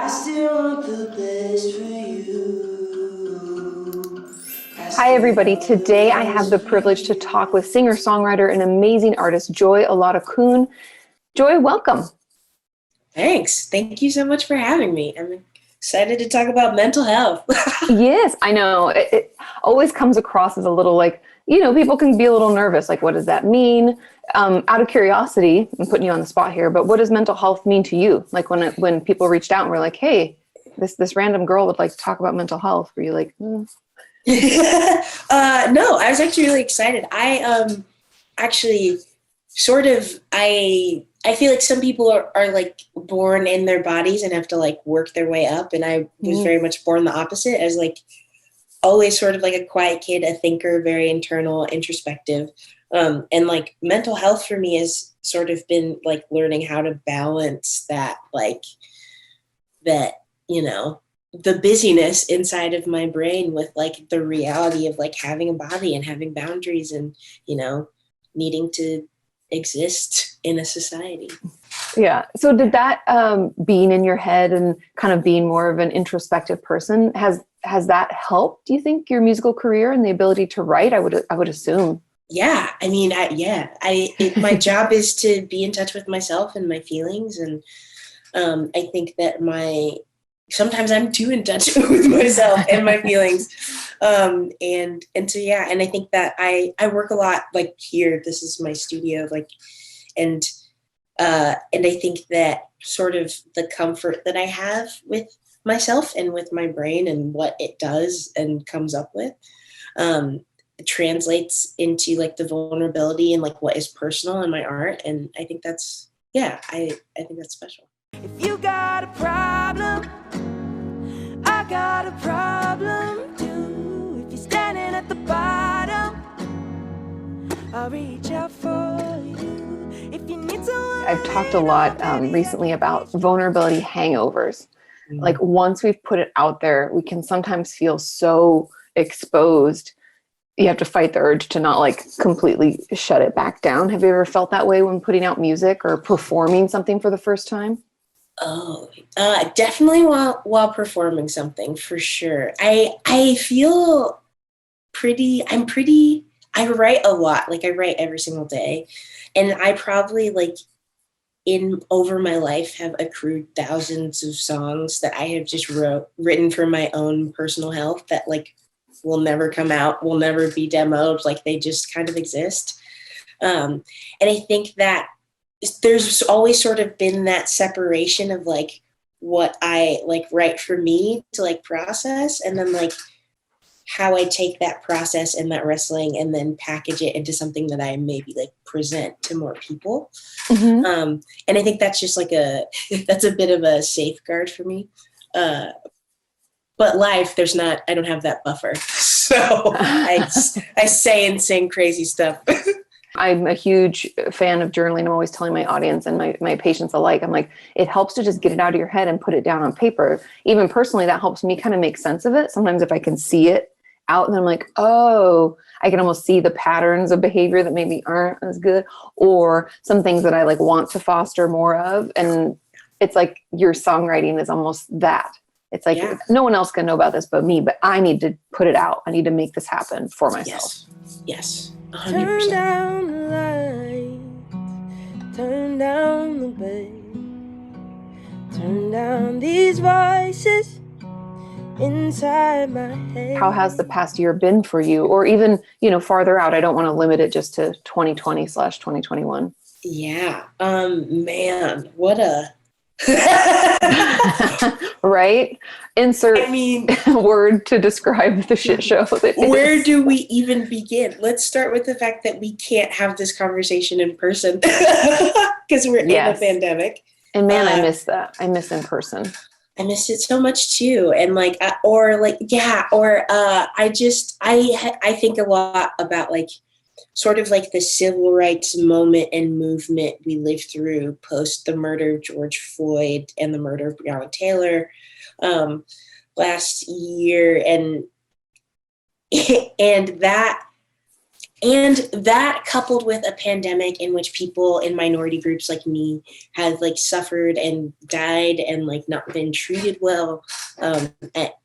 still want the best for you. Hi, everybody. Today I have the privilege to talk with singer-songwriter and amazing artist Joy Oladokun. Joy, welcome. Thanks. Thank you so much for having me. I'm excited to talk about mental health. Yes, I know. It always comes across as a little like, people can be a little nervous. Like, what does that mean? Out of curiosity, I'm putting you on the spot here, but what does mental health mean to you? Like when people reached out and were like, hey, this random girl would like to talk about mental health. Were you like, No, I was actually really excited. I actually sort of, I feel like some people are like born in their bodies and have to like work their way up. And I was very much born the opposite, as like always sort of like a quiet kid, a thinker, very internal, introspective. And like mental health for me has sort of been like learning how to balance that, the busyness inside of my brain with like the reality of like having a body and having boundaries and, needing to exist in a society. Yeah. So did that being in your head and kind of being more of an introspective person, has that helped, do you think, your musical career and the ability to write? I would assume. Yeah. I mean, my job is to be in touch with myself and my feelings. And I think that sometimes I'm too in touch with myself and my feelings. And I think that I work a lot, like here, this is my studio, and I think that sort of the comfort that I have with myself and with my brain and what it does and comes up with, translates into like the vulnerability and like what is personal in my art. And I think that's, I think that's special. If you got a problem, I got a problem too. If you're standing at the bottom, I'll reach out for you. If you need someone. I've talked a lot recently about vulnerability hangovers. Like once we've put it out there, we can sometimes feel so exposed. You have to fight the urge to not like completely shut it back down. Have you ever felt that way when putting out music or performing something for the first time? Oh, definitely while performing something, for sure. I feel I write a lot. Like I write every single day, and I probably like over my life have accrued thousands of songs that I have just written for my own personal health that like will never come out, will never be demoed. Like they just kind of exist. And I think that there's always sort of been that separation of like what I like write for me to like process, and then like how I take that process and that wrestling and then package it into something that I maybe like present to more people. Mm-hmm. And I think that's just like that's a bit of a safeguard for me. But live, I don't have that buffer. So I say and sing crazy stuff. I'm a huge fan of journaling. I'm always telling my audience and my patients alike, I'm like, it helps to just get it out of your head and put it down on paper. Even personally, that helps me kind of make sense of it. Sometimes if I can see it out, and I'm like, oh, I can almost see the patterns of behavior that maybe aren't as good, or some things that I like want to foster more of. And it's like your songwriting is almost that. It's like, no one else can know about this but me, but I need to put it out. I need to make this happen for myself. Yes. 100%. Turn down the light, turn down the bass, turn down these voices inside my head. How has the past year been for you? Or even, farther out, I don't want to limit it just to 2020/2021. Yeah. Man, what a right? Insert word to describe the shit show. Where do we even begin? Let's start with the fact that we can't have this conversation in person because we're in a pandemic. And man, I miss that. I miss in person. I miss it so much too. And I think a lot about like sort of like the civil rights moment and movement we lived through post the murder of George Floyd and the murder of Breonna Taylor last year. And that And that coupled with a pandemic in which people in minority groups like me had like suffered and died and like not been treated well at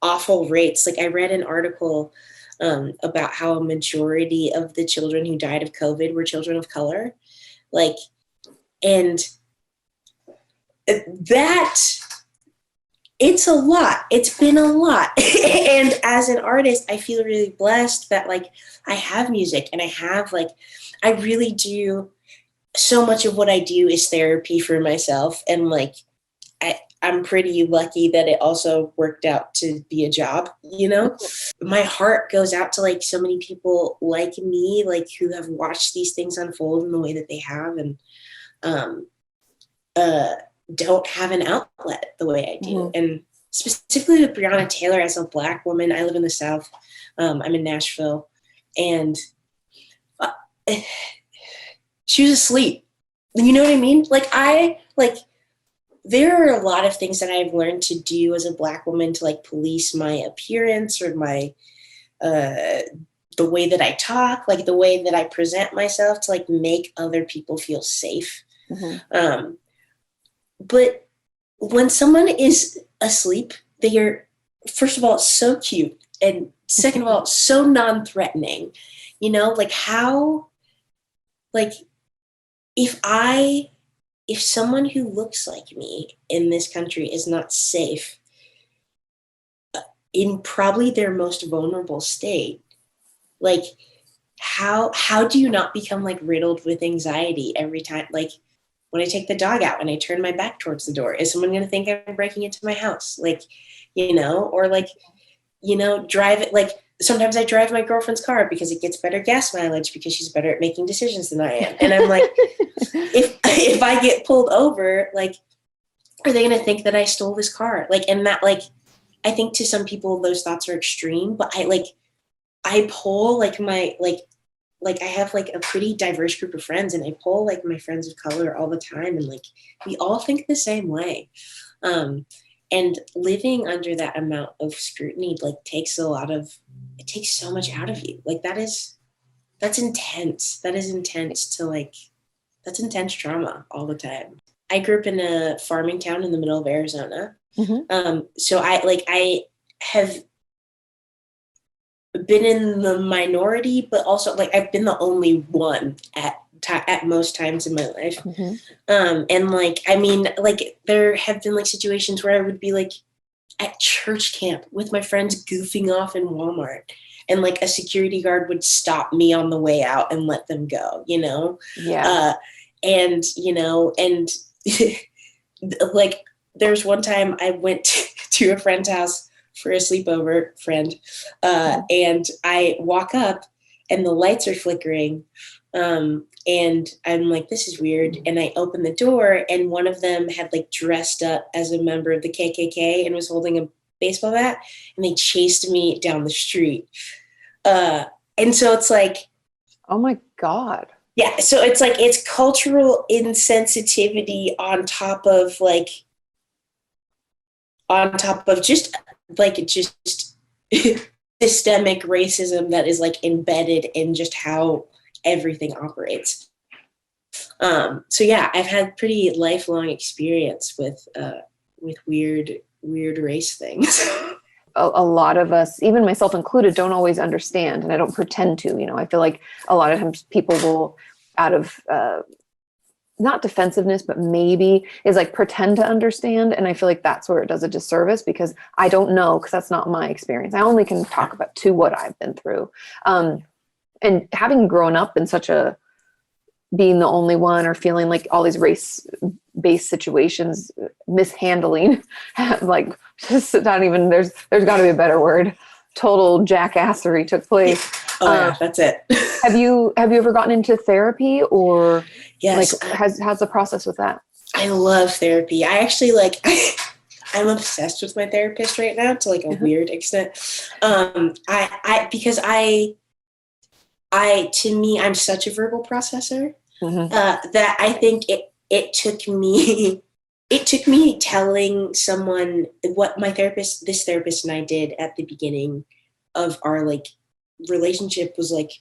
awful rates. Like I read an article about how a majority of the children who died of COVID were children of color. Like, and that, it's a lot. It's been a lot. And as an artist, I feel really blessed that like I have music and I have like, I really do, so much of what I do is therapy for myself. And like, I'm pretty lucky that it also worked out to be a job, you know? My heart goes out to like so many people like me, like who have watched these things unfold in the way that they have and don't have an outlet the way I do. Mm-hmm. And specifically with Breonna Taylor, as a Black woman, I live in the South. I'm in Nashville, and she was asleep. You know what I mean? There are a lot of things that I've learned to do as a Black woman to like police my appearance or my, the way that I talk, like the way that I present myself to like make other people feel safe. Mm-hmm. But when someone is asleep, they are, first of all, so cute. And second of all, so non-threatening, you know, like how, like if someone who looks like me in this country is not safe in probably their most vulnerable state, like how do you not become like riddled with anxiety every time? Like when I take the dog out and I turn my back towards the door, is someone going to think I'm breaking into my house? Like, you know, or like, you know, drive it. Like sometimes I drive my girlfriend's car because it gets better gas mileage because she's better at making decisions than I am. And I'm like, if I get pulled over, like, are they going to think that I stole this car? Like, and that, like, I think to some people those thoughts are extreme, but I poll like my, like I have like a pretty diverse group of friends and I poll like my friends of color all the time. And like, we all think the same way. And living under that amount of scrutiny, like takes so much out of you. Like that's intense. That is intense to like, that's intense trauma all the time. I grew up in a farming town in the middle of Arizona. Mm-hmm. So I have been in the minority, but also like I've been the only one at most times in my life. Mm-hmm. And like, I mean, like there have been like situations where I would be like at church camp with my friends goofing off in Walmart and like a security guard would stop me on the way out and let them go, you know? Yeah. And, you know, and like there's one time I went to a friend's house for a sleepover and I walk up and the lights are flickering. And I'm like, this is weird. And I open the door and one of them had like dressed up as a member of the KKK and was holding a baseball bat and they chased me down the street. And so it's like, oh my God. Yeah. So it's like, it's cultural insensitivity on top of just systemic racism that is like embedded in just how everything operates. So yeah, I've had pretty lifelong experience with weird race things. A lot of us, even myself included, don't always understand, and I don't pretend to. You know, I feel like a lot of times people will, out of not defensiveness, but maybe is like pretend to understand, and I feel like that's where it does a disservice because I don't know, because that's not my experience. I only can talk about to what I've been through, and having grown up in such a being the only one or feeling like all these race-based situations, mishandling, like just not even, there's got to be a better word, total jackassery took place. Oh yeah, that's it. Have you ever gotten into therapy or yes, like how's the process with that? I love therapy. I actually I'm obsessed with my therapist right now to like a weird extent. Because to me, I'm such a verbal processor that I think it took me telling someone what this therapist and I did at the beginning of our like relationship was like,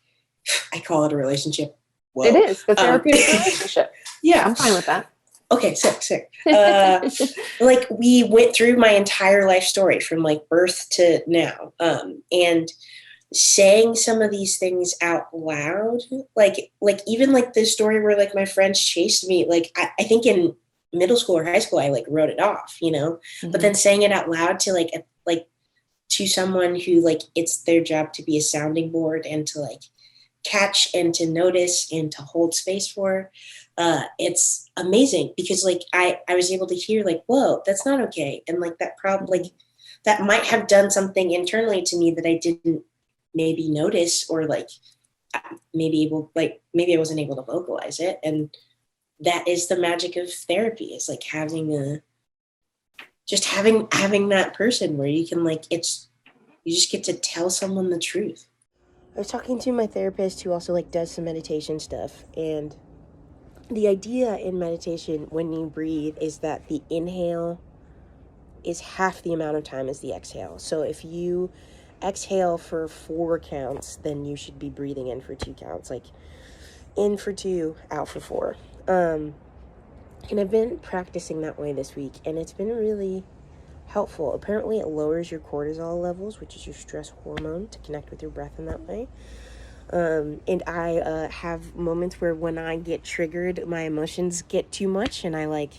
I call it a relationship. Whoa. It is the therapeutic relationship. Yeah. I'm fine with that. Okay, sick. Like we went through my entire life story from like birth to now. And saying some of these things out loud, like even like the story where like my friends chased me, like I think in middle school or high school, I like wrote it off, you know, but then saying it out loud to like to someone who like it's their job to be a sounding board and to like catch and to notice and to hold space for, it's amazing because like I was able to hear like, whoa, that's not okay. And like that probably like that might have done something internally to me that I didn't maybe notice, or like maybe I wasn't able to vocalize it. And that is the magic of therapy, is like having that person where you can like, you just get to tell someone the truth. I was talking to my therapist who also like does some meditation stuff, and the idea in meditation when you breathe is that the inhale is half the amount of time as the exhale. So if you exhale for 4 counts, then you should be breathing in for 2 counts, like in for 2, out for 4. And I've been practicing that way this week, and it's been really helpful. Apparently it lowers your cortisol levels, which is your stress hormone, to connect with your breath in that way. And I have moments where when I get triggered, my emotions get too much, and I like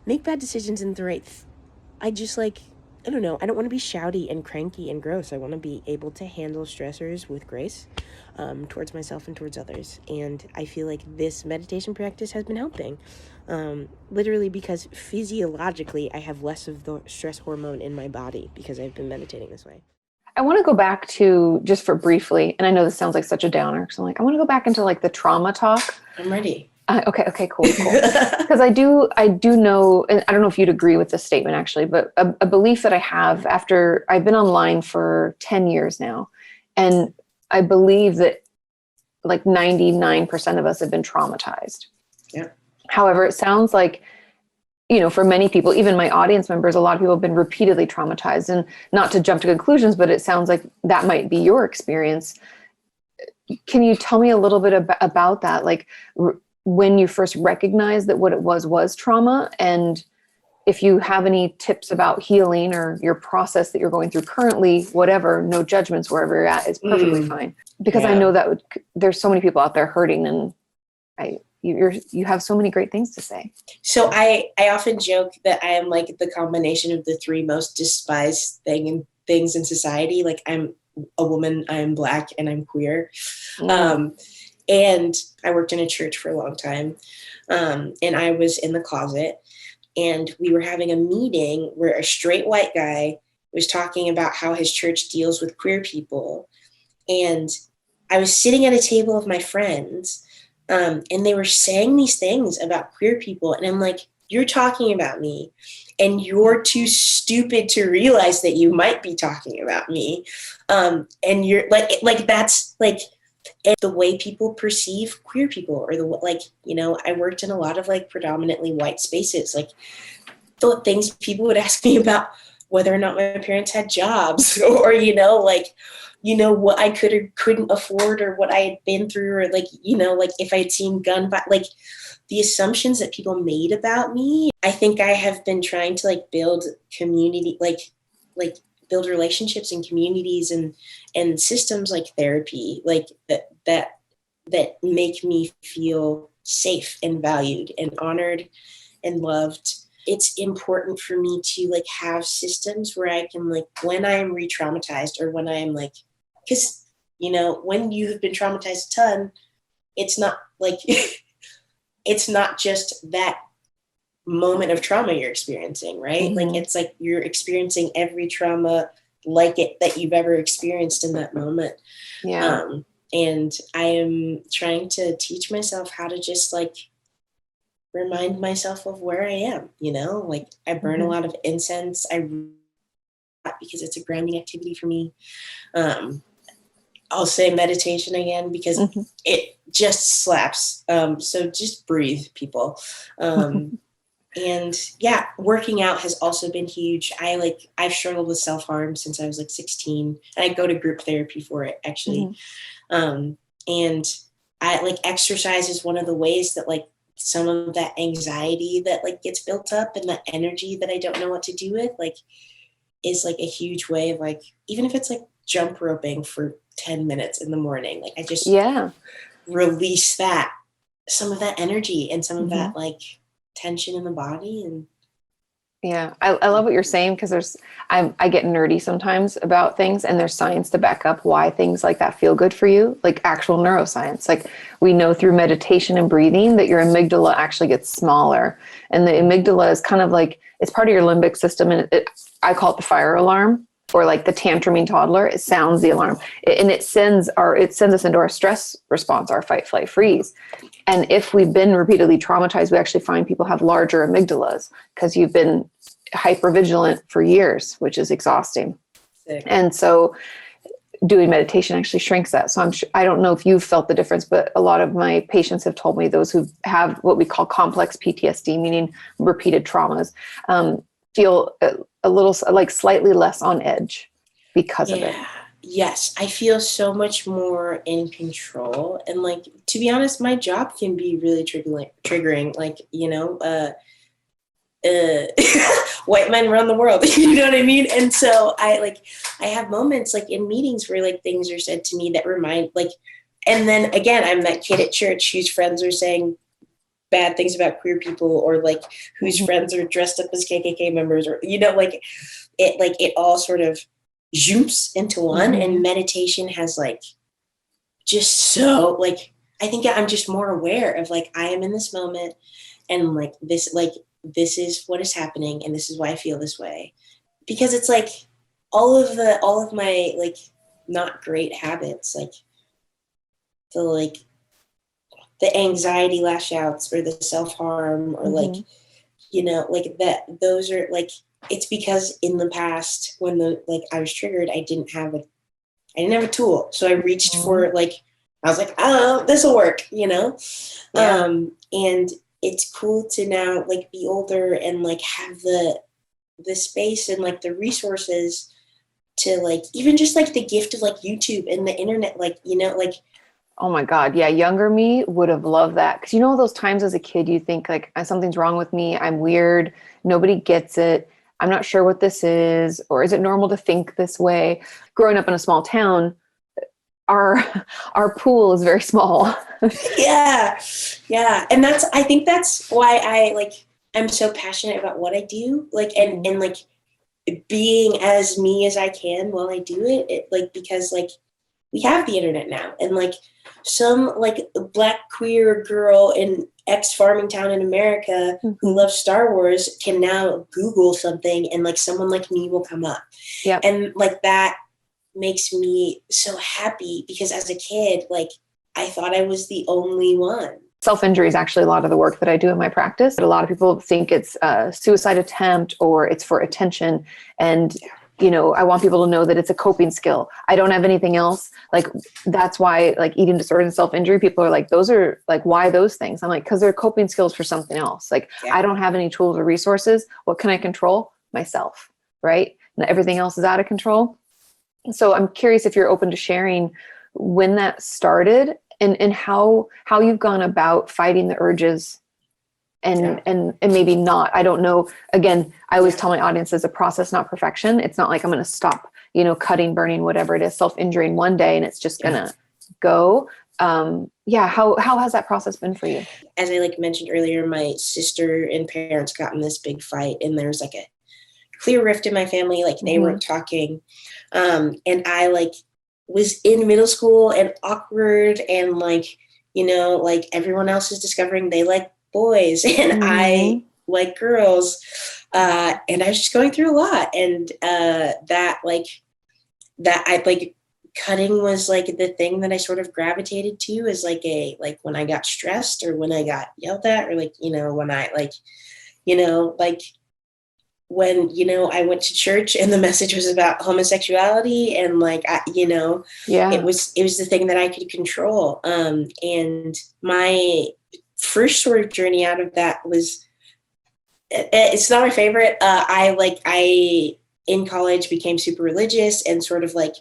make bad decisions in the right I just like, I don't know, I don't want to be shouty and cranky and gross. I want to be able to handle stressors with grace, towards myself and towards others. And I feel like this meditation practice has been helping, literally because physiologically I have less of the stress hormone in my body because I've been meditating this way. I want to go back to, just for briefly, and I know this sounds like such a downer, so I'm like, I want to go back into like the trauma talk. I'm ready. Okay, cool. Because I do know, and I don't know if you'd agree with this statement actually, but a belief that I have after I've been online for 10 years now, and I believe that like 99% of us have been traumatized. Yeah. However, it sounds like, you know, for many people, even my audience members, a lot of people have been repeatedly traumatized. And not to jump to conclusions, but it sounds like that might be your experience. Can you tell me a little bit about that? Like when you first recognized that what it was trauma, and if you have any tips about healing or your process that you're going through currently, whatever, no judgments wherever you're at is perfectly fine. Because I know that there's so many people out there hurting, and you have so many great things to say. So I often joke that I am like the combination of the 3 most despised things in society. Like I'm a woman, I'm Black, and I'm queer. And I worked in a church for a long time. And I was in the closet, and we were having a meeting where a straight white guy was talking about how his church deals with queer people. And I was sitting at a table with my friends, and they were saying these things about queer people. And I'm like, you're talking about me, and you're too stupid to realize that you might be talking about me. And you're like, that's like the way people perceive queer people, or like, you know, I worked in a lot of like predominantly white spaces. Like the things people would ask me about whether or not my parents had jobs, or, you know, like, you know, what I could or couldn't afford, or what I had been through, or like, you know, like if I had seen like the assumptions that people made about me. I think I have been trying to like build community, like build relationships and communities and systems like therapy, like that make me feel safe and valued and honored and loved. It's important for me to like have systems where I can like, when I am re-traumatized, or when I am like, because, you know, when you have been traumatized a ton, it's not like, it's not just that moment of trauma you're experiencing, right? Like, it's like you're experiencing every trauma like it that you've ever experienced in that moment. Yeah. And I am trying to teach myself how to just like remind myself of where I am, you know, like I burn a lot of incense. Because it's a grounding activity for me. I'll say meditation again because it just slaps. So just breathe, people. And yeah, working out has also been huge. I've struggled with self-harm since I was like 16, and I go to group therapy for it actually. And I like exercise is one of the ways that like some of that anxiety that like gets built up and that energy that I don't know what to do with, like, is like a huge way of like, even if it's like jump roping for 10 minutes in the morning, like I just release that, some of that energy and some of that like tension in the body. And I love what you're saying, because I get nerdy sometimes about things, and there's science to back up why things like that feel good for you, like actual neuroscience. Like we know through meditation and breathing that your amygdala actually gets smaller, and the amygdala is kind of like, it's part of your limbic system, and I call it the fire alarm, or like the tantruming toddler. It sounds the alarm, and it sends us into our stress response, our fight, flight, freeze. And if we've been repeatedly traumatized, we actually find people have larger amygdalas because you've been hypervigilant for years, which is exhausting. Sick. And so doing meditation actually shrinks that. So I don't know if you've felt the difference, but a lot of my patients have told me, those who have what we call complex PTSD, meaning repeated traumas, feel a little like slightly less on edge because of it. Yes, I feel so much more in control. And like, to be honest, my job can be really triggering, like, you know, white men run the world, you know what I mean? And so I have moments like in meetings where like things are said to me that remind like, and then again, I'm that kid at church whose friends are saying bad things about queer people, or like whose friends are dressed up as KKK members, or, you know, like it all sort of zoops into one. And meditation has like just so like, I think I'm just more aware of like, I am in this moment, and like this is what is happening, and this is why I feel this way. Because it's like all of my like not great habits, like the anxiety lash outs or the self-harm, or like, you know, like that, those are like, it's because in the past when I was triggered, I didn't have a tool. So I reached for like, I was like, oh, this will work, you know? And it's cool to now like be older and like have the space and like the resources to like, even just like the gift of like YouTube and the internet, like, you know, like, oh my God. Yeah. Younger me would have loved that. Cause you know, those times as a kid, you think like something's wrong with me. I'm weird. Nobody gets it. I'm not sure what this is, or is it normal to think this way? Growing up in a small town, our pool is very small. Yeah. And I think that's why I'm so passionate about what I do. Like, and like being as me as I can while I do it, like, because like we have the internet now, and like some like Black queer girl in X farming town in America who loves Star Wars can now Google something, and like someone like me will come up. Yeah. And like that makes me so happy, because as a kid, like I thought I was the only one. Self-injury is actually a lot of the work that I do in my practice. But a lot of people think it's a suicide attempt or it's for attention. And, you know, I want people to know that it's a coping skill. I don't have anything else. Like, that's why like eating disorder and self-injury, people are like, those are like, why those things? I'm like, because they're coping skills for something else. Like, I don't have any tools or resources. What can I control? Myself, right? And everything else is out of control. So I'm curious if you're open to sharing when that started, and how you've gone about fighting the urges and maybe not. I don't know. Again, I always tell my audience it's a process, not perfection. It's not like I'm going to stop, you know, cutting, burning, whatever it is, self-injuring one day and it's just going to go. How has that process been for you? As I like mentioned earlier, my sister and parents got in this big fight, and there was like a clear rift in my family. Like they weren't talking. And I like was in middle school and awkward, and like, you know, like everyone else is discovering they like boys and I like girls. And I was just going through a lot. And cutting was like the thing that I sort of gravitated to, as like when I got stressed or when I got yelled at, or like, you know, when I like, you know, like when, you know, I went to church and the message was about homosexuality, and like, it was the thing that I could control. And my first sort of journey out of that was It's not my favorite. I in college became super religious, and sort of like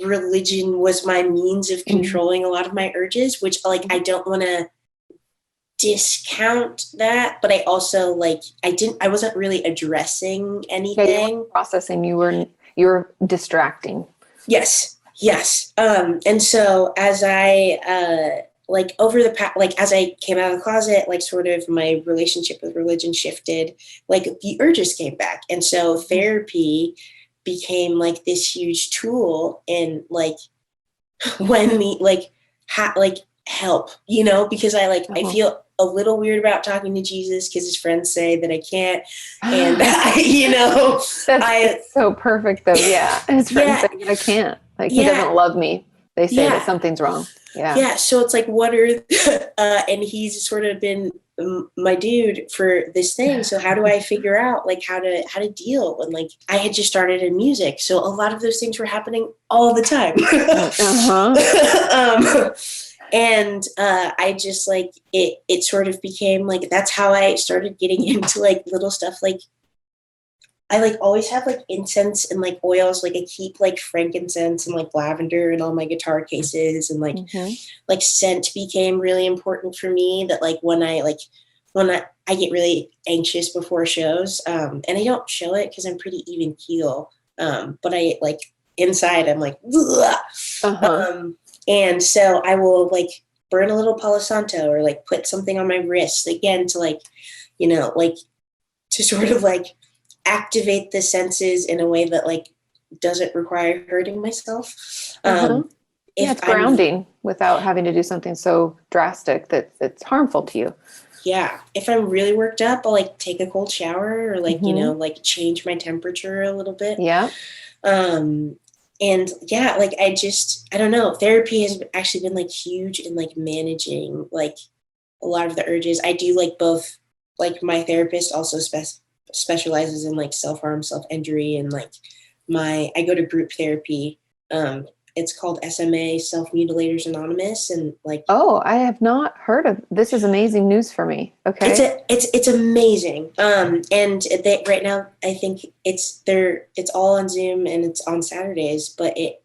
religion was my means of controlling a lot of my urges, which like I don't want to discount that, but I also like I wasn't really addressing Yeah, you anything. weren't processing. You were distracting. Yes. And so as I like over the past, like as I came out of the closet, like sort of my relationship with religion shifted, like the urges came back. And so therapy became like this huge tool in like when the like help, you know, because I like I feel a little weird about talking to Jesus because his friends say that I can't, and you know, That's so perfect though. Yeah, his friends say that I can't. Like he doesn't love me. They say that something's wrong. Yeah. So it's like, what are and he's sort of been my dude for this thing. So how do I figure out like how to deal? And like I had just started in music, so a lot of those things were happening all the time. And I just like it sort of became like that's how I started getting into like little stuff. Like I like always have like incense and like oils. Like I keep like frankincense and like lavender in all my guitar cases, and like like scent became really important for me. That like when I get really anxious before shows, and I don't show it because I'm pretty even keel. But I like inside I'm like, and so I will like burn a little Palo Santo or like put something on my wrist again to like, you know, like to sort of like activate the senses in a way that like doesn't require hurting myself. It's grounding without having to do something so drastic that's harmful to you. Yeah. If I'm really worked up, I'll like take a cold shower or like, you know, like change my temperature a little bit. Yeah. And yeah, like I don't know. Therapy has actually been like huge in like managing like a lot of the urges. I do like both, like my therapist also specializes in like self-harm, self-injury, and like I go to group therapy. It's called SMA, Self-Mutilators Anonymous, and like I have not heard of this. Is amazing news for me. Okay. It's amazing. And they, right now I think it's all on Zoom and it's on Saturdays, but it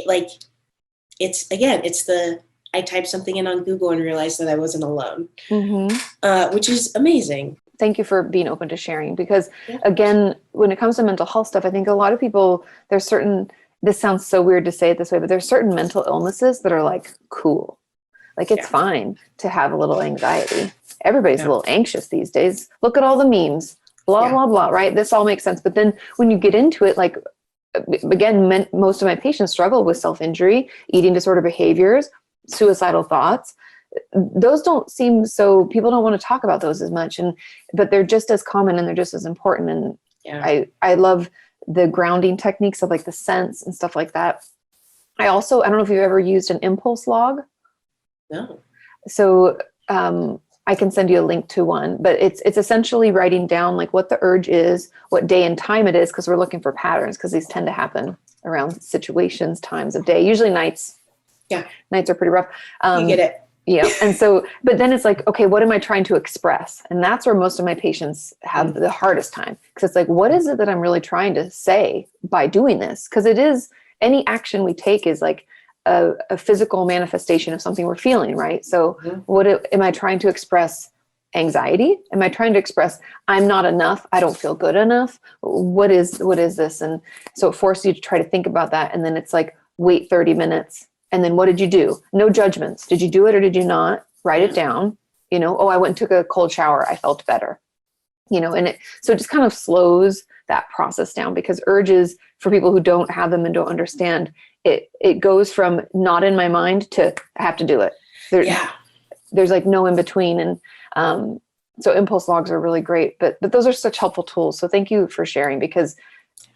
like it's I typed something in on Google and realized that I wasn't alone, which is amazing. Thank you for being open to sharing, because again, when it comes to mental health stuff, I think a lot of people, this sounds so weird to say it this way, but there's certain mental illnesses that are like cool. Like it's fine to have a little anxiety. Everybody's a little anxious these days. Look at all the memes, blah, blah, blah, right? This all makes sense. But then when you get into it, like, again, most of my patients struggle with self-injury, eating disorder behaviors, suicidal thoughts. Those don't seem so, people don't want to talk about those as much, but they're just as common and they're just as important. And I love the grounding techniques of like the scents and stuff like that. I don't know if you've ever used an impulse log. No. So I can send you a link to one, but it's essentially writing down like what the urge is, what day and time it is, because we're looking for patterns, because these tend to happen around situations, times of day, usually nights. Yeah. Nights are pretty rough. You get it. Yeah. And so, but then it's like, okay, what am I trying to express? And that's where most of my patients have the hardest time. Because it's like, what is it that I'm really trying to say by doing this? Because it is, any action we take is like a physical manifestation of something we're feeling, right? So am I trying to express anxiety? Am I trying to express, I'm not enough, I don't feel good enough? What is this? And so it forces you to try to think about that. And then it's like, wait 30 minutes. And then what did you do? No judgments. Did you do it or did you not? Write it down. You know, I went and took a cold shower. I felt better. You know, so it just kind of slows that process down, because urges, for people who don't have them and don't understand, it goes from not in my mind to I have to do it. There's like no in between. And so impulse logs are really great, but those are such helpful tools. So thank you for sharing, because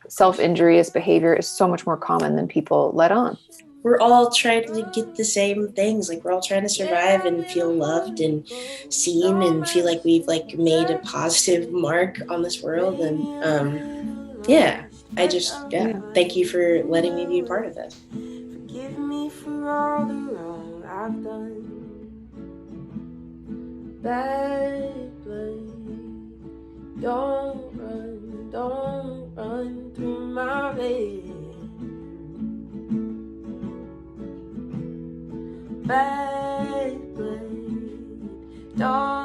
self-injurious behavior is so much more common than people let on. We're all trying to get the same things. Like we're all trying to survive and feel loved and seen and feel like we've like made a positive mark on this world. And thank you for letting me be a part of this. Forgive me for all the wrong I've done. Bad blood don't run through my head. Bad blade, don't